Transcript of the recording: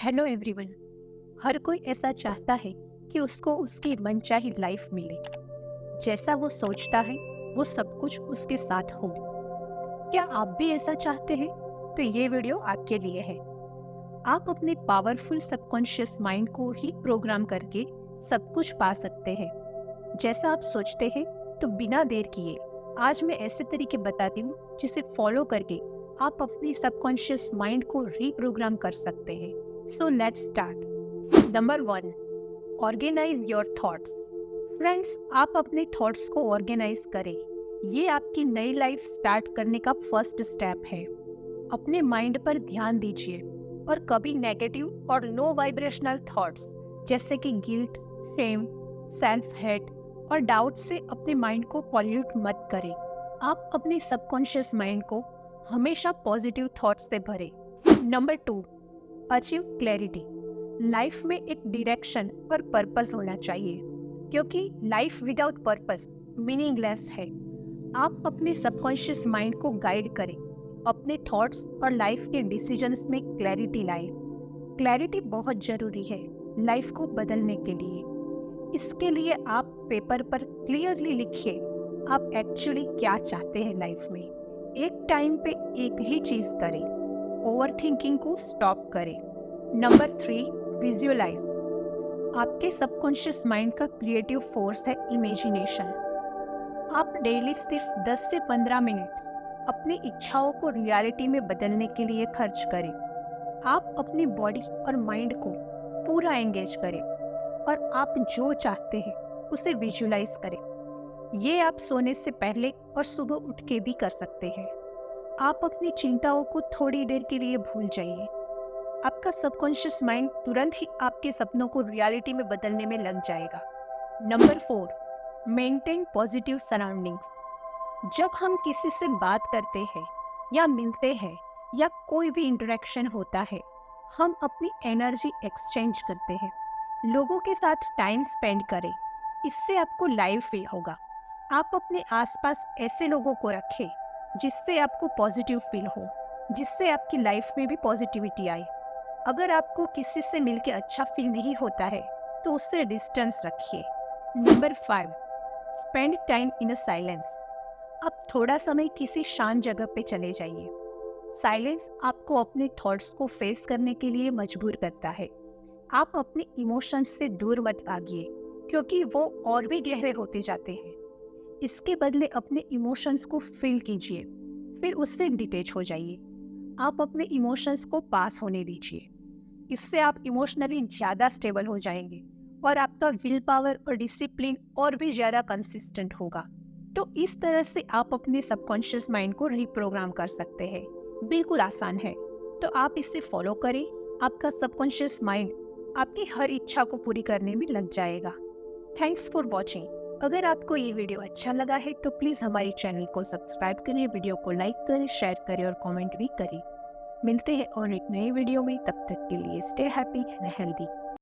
Hello everyone. हर कोई ऐसा चाहता है कि उसको उसकी मनचाही लाइफ मिले। जैसा वो सोचता है वो सब कुछ उसके साथ हो। क्या आप भी ऐसा चाहते हैं? तो ये वीडियो आपके लिए है। आप अपने पावरफुल सबकॉन्शियस माइंड को ही प्रोग्राम करके सब कुछ पा सकते हैं जैसा आप सोचते हैं। तो बिना देर किए आज मैं ऐसे तरीके बताती हूँ जिसे फॉलो करके आप अपनी सबकॉन्शियस माइंड को रीप्रोग्राम कर सकते हैं। So let's start. Number 1, organise your thoughts. Friends, आप अपने थॉट्स को ऑर्गेनाइज करें। ये आपकी नई लाइफ स्टार्ट करने का फर्स्ट स्टेप है। अपने माइंड पर ध्यान दीजिए और कभी नेगेटिव और लो वाइब्रेशनल थॉट्स जैसे कि गिल्ट, शेम, सेल्फ हेट और डाउट से अपने माइंड को पॉल्यूट मत करें। आप अपने सबकॉन्शियस माइंड को हमेशा पॉजिटिव थॉट्स से भरें। Number 2, achieve clarity. लाइफ में एक डायरेक्शन और पर्पस होना चाहिए, क्योंकि लाइफ विदाउट पर्पस मीनिंगलेस है। आप अपने सबकॉन्शियस माइंड को गाइड करें, अपने थॉट्स और लाइफ के डिसीजंस में क्लैरिटी लाएं। क्लैरिटी बहुत जरूरी है लाइफ को बदलने के लिए। इसके लिए आप पेपर पर क्लियरली लिखिए आप एक्चुअली क्या चाहते हैं लाइफ में। एक टाइम पे एक ही चीज करें। ओवर थिंकिंग को स्टॉप करें। Number 3, visualise. आपके सबकॉन्शियस माइंड का क्रिएटिव फोर्स है इमेजिनेशन। आप डेली सिर्फ 10 से 15 मिनट अपनी इच्छाओं को रियलिटी में बदलने के लिए खर्च करें। आप अपनी बॉडी और माइंड को पूरा एंगेज करें और आप जो चाहते हैं उसे विजुअलाइज करें। ये आप सोने से पहले और सुबह उठ के भी कर सकते हैं। आप अपनी चिंताओं को थोड़ी देर के लिए भूल जाइए। आपका सबकॉन्शियस माइंड तुरंत ही आपके सपनों को रियलिटी में बदलने में लग जाएगा। Number 4, maintain positive surroundings. जब हम किसी से बात करते हैं या मिलते हैं या कोई भी इंटरेक्शन होता है, हम अपनी एनर्जी एक्सचेंज करते हैं। लोगों के साथ टाइम स्पेंड करें, इससे आपको लाइव फील होगा। आप अपने आसपास ऐसे लोगों को रखें जिससे आपको पॉजिटिव फील हो, जिससे आपकी लाइफ में भी पॉजिटिविटी आए। अगर आपको किसी से मिलकर अच्छा फील नहीं होता है तो उससे डिस्टेंस रखिए। Number 5, spend time in a silence. आप थोड़ा समय किसी शांत जगह पे चले जाइए। साइलेंस आपको अपने थॉट्स को फेस करने के लिए मजबूर करता है। आप अपने इमोशंस से दूर मत भागिए, क्योंकि वो और भी गहरे होते जाते हैं। इसके बदले अपने इमोशंस को फील कीजिए, फिर उससे डिटैच हो जाइए। आप अपने इमोशंस को पास होने दीजिए। इससे आप इमोशनली ज़्यादा स्टेबल हो जाएंगे और आपका विल पावर और डिसिप्लिन और भी ज़्यादा कंसिस्टेंट होगा। तो इस तरह से आप अपने सबकॉन्शियस माइंड को रीप्रोग्राम कर सकते हैं। बिल्कुल आसान है, तो आप इसे फॉलो करें। आपका सबकॉन्शियस माइंड आपकी हर इच्छा को पूरी करने में लग जाएगा। Thanks for watching. अगर आपको ये वीडियो अच्छा लगा है तो प्लीज़ हमारे चैनल को सब्सक्राइब करें, वीडियो को लाइक करें, शेयर करें और कमेंट भी करें। मिलते हैं और एक नए वीडियो में। तब तक के लिए स्टे हैप्पी एंड हेल्दी।